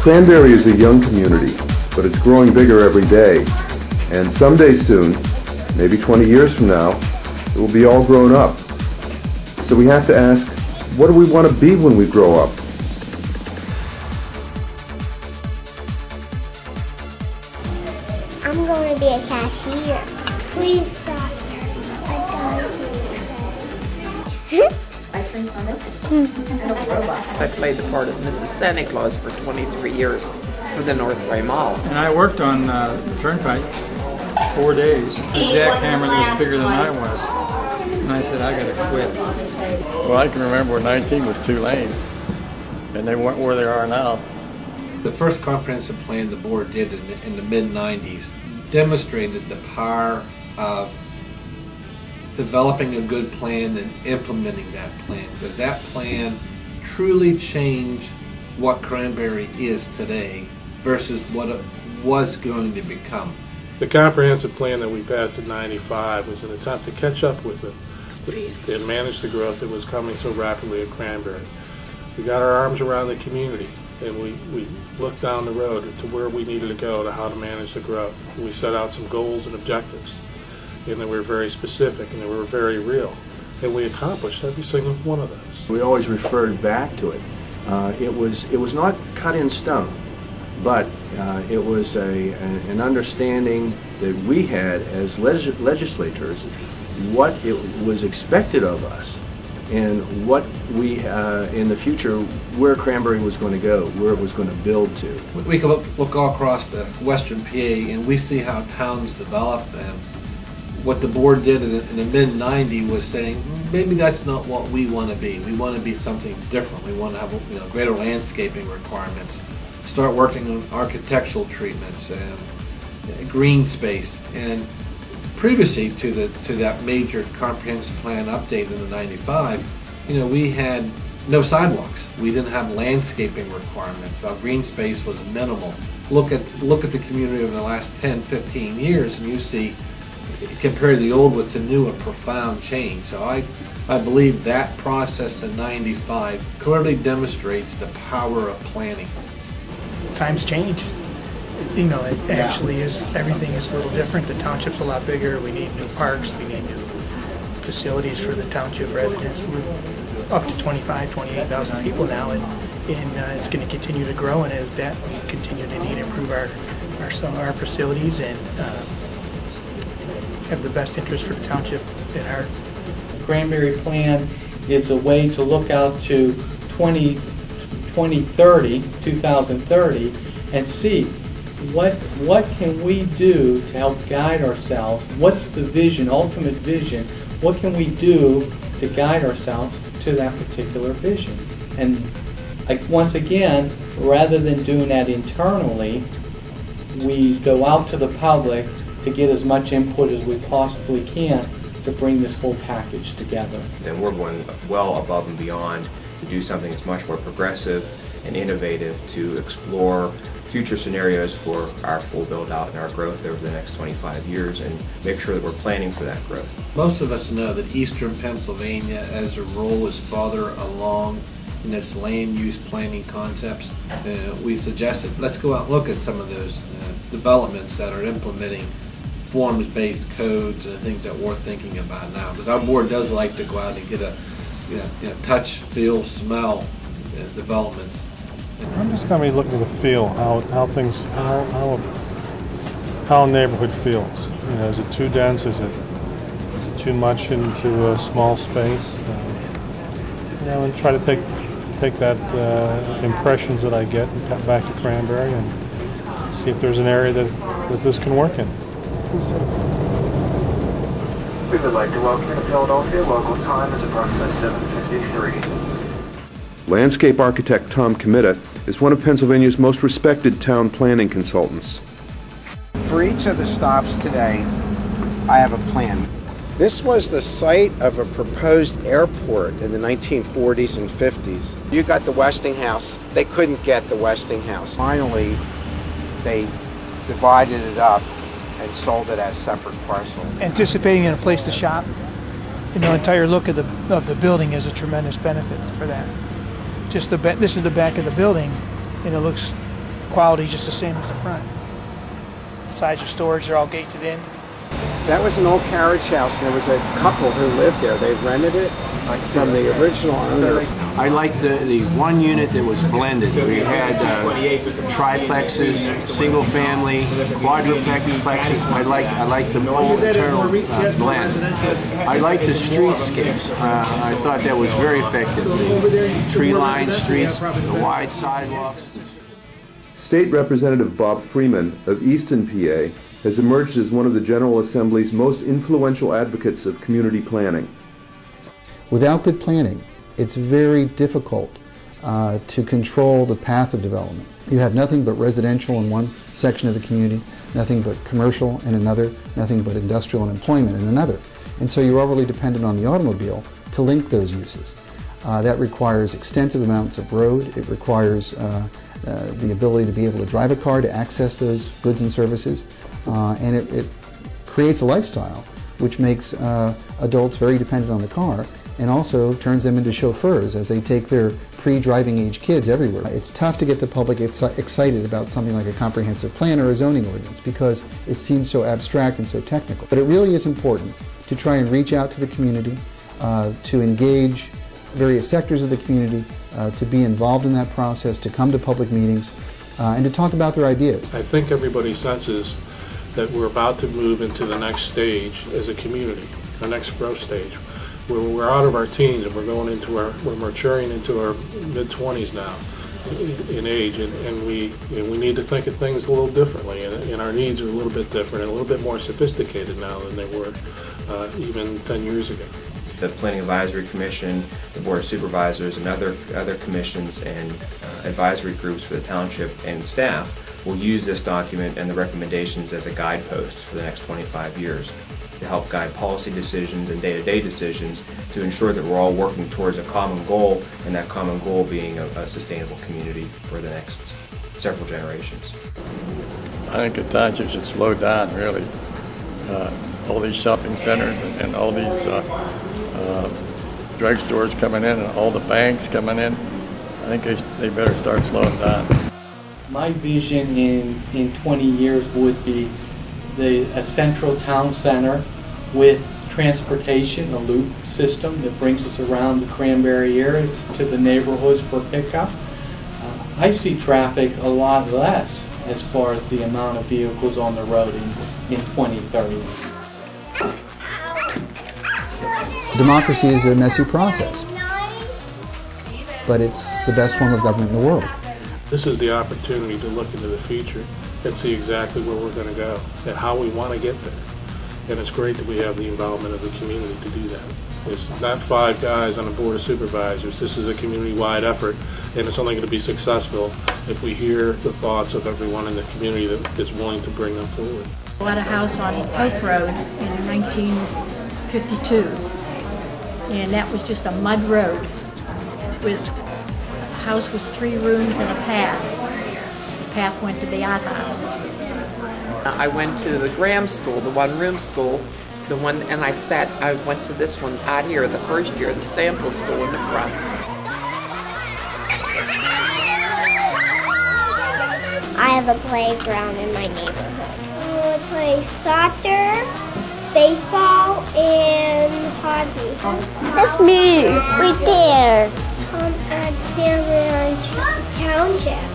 Cranberry is a young community, but it's growing bigger every day. And someday soon, maybe 20 years from now, it will be all grown up. So we have to ask, what do we want to be when we grow up? I'm going to be a cashier. Please, sir. Ice cream sundae? I played the part of Mrs. Santa Claus for 23 years for the Northway Mall. And I worked on the Turnpike 4 days. The jackhammer was bigger than I was. And I said, I gotta quit. Well, I can remember when 19 was 2 lanes, and they weren't where they are now. The first comprehensive plan the board did in the mid-90s demonstrated the power of developing a good plan and implementing that plan, because that plan truly changed what Cranberry is today versus what it was going to become. The comprehensive plan that we passed in '95 was an attempt to catch up with and manage the growth that was coming so rapidly at Cranberry. We got our arms around the community, and we looked down the road to where we needed to go to how to manage the growth. We set out some goals and objectives, and they were very specific and they were very real. And we accomplished every single one of those. We always referred back to it. It was not cut in stone, but it was an understanding that we had as legislators what it was expected of us and what we, in the future, where Cranberry was going to go, where it was going to build to. We can look all across the western PA and we see how towns develop, and what the board did in the mid-90s was saying, maybe that's not what we want to be. We want to be something different. We want to have greater landscaping requirements, start working on architectural treatments and green space. And previously to that major comprehensive plan update in the '95, we had no sidewalks. We didn't have landscaping requirements. Our green space was minimal. Look at the community over the last 10, 15 years, and you see, compare the old with the new, a profound change. So I believe that process in '95 clearly demonstrates the power of planning. Times change. It actually is, everything is a little different. The township's a lot bigger. We need new parks. We need new facilities for the township residents. We're up to 28,000 people now, and it's going to continue to grow. And as that, we continue to need to improve our facilities and have the best interest for the township in our. Cranberry plan is a way to look out to 2030, and see what can we do to help guide ourselves. What's the vision, ultimate vision? What can we do to guide ourselves to that particular vision? And once again, rather than doing that internally, we go out to the public to get as much input as we possibly can to bring this whole package together. And we're going well above and beyond to do something that's much more progressive and innovative to explore future scenarios for our full build-out and our growth over the next 25 years and make sure that we're planning for that growth. Most of us know that Eastern Pennsylvania, as a rule, is farther along in its land use planning concepts. We suggested let's go out and look at some of those developments that are implementing forms-based codes and things that we're thinking about now. Because our board does like to go out and get a touch, feel, smell developments. I'm just going to be looking at the feel, how a neighborhood feels. Is it too dense? Is it too much into a small space? And try to take that impressions that I get and come back to Cranberry and see if there's an area that this can work in. We would like to welcome you to Philadelphia. Local time is approximately 7:53. Landscape architect Tom Committa is one of Pennsylvania's most respected town planning consultants. For each of the stops today, I have a plan. This was the site of a proposed airport in the 1940s and 50s. You got the Westinghouse. They couldn't get the Westinghouse. Finally, they divided it up and sold it as separate parcels. Anticipating in a place to shop, the entire look of the building is a tremendous benefit for that. This is the back of the building, and it looks quality's just the same as the front. The size of storage, they're all gated in. That was an old carriage house, and there was a couple who lived there. They rented it from the original owner. I liked the one unit that was blended. We had triplexes, single family, quadruplexes. I like the whole internal blend. I liked the streetscapes. I thought that was very effective. The tree-lined streets, the wide sidewalks. State Representative Bob Freeman of Easton, PA, has emerged as one of the General Assembly's most influential advocates of community planning. Without good planning, it's very difficult to control the path of development. You have nothing but residential in one section of the community, nothing but commercial in another, nothing but industrial and employment in another. And so you're overly dependent on the automobile to link those uses. That requires extensive amounts of road. It requires the ability to be able to drive a car to access those goods and services. And it creates a lifestyle which makes adults very dependent on the car, and also turns them into chauffeurs as they take their pre-driving age kids everywhere. It's tough to get the public excited about something like a comprehensive plan or a zoning ordinance because it seems so abstract and so technical. But it really is important to try and reach out to the community, to engage various sectors of the community, to be involved in that process, to come to public meetings, and to talk about their ideas. I think everybody senses that we're about to move into the next stage as a community, the next growth stage. We're out of our teens and we're maturing into our mid-20s now in age, and we need to think of things a little differently, and our needs are a little bit different and a little bit more sophisticated now than they were even 10 years ago. The Planning Advisory Commission, the Board of Supervisors, and other commissions and advisory groups for the township and staff will use this document and the recommendations as a guidepost for the next 25 years to help guide policy decisions and day-to-day decisions to ensure that we're all working towards a common goal, and that common goal being a sustainable community for the next several generations. I think the township should slow down, really. All these shopping centers and all these drugstores coming in and all the banks coming in, I think they better start slowing down. My vision in 20 years would be a central town center with transportation, a loop system that brings us around the Cranberry area to the neighborhoods for pickup. I see traffic a lot less as far as the amount of vehicles on the road in 2030. Democracy is a messy process, but it's the best form of government in the world. This is the opportunity to look into the future and see exactly where we're going to go and how we want to get there. And it's great that we have the involvement of the community to do that. It's not 5 guys on a board of supervisors. This is a community-wide effort, and it's only going to be successful if we hear the thoughts of everyone in the community that is willing to bring them forward. I bought a house on Oak Road in 1952, and that was just a mud road. The house was 3 rooms and a path. The path went to the outhouse. I went to the Graham School, the one-room school, and I went to this one out here the first year, the sample school in the front. I have a playground in my neighborhood. I play soccer, baseball, and hockey. That's me, right there. At Cranberry Township.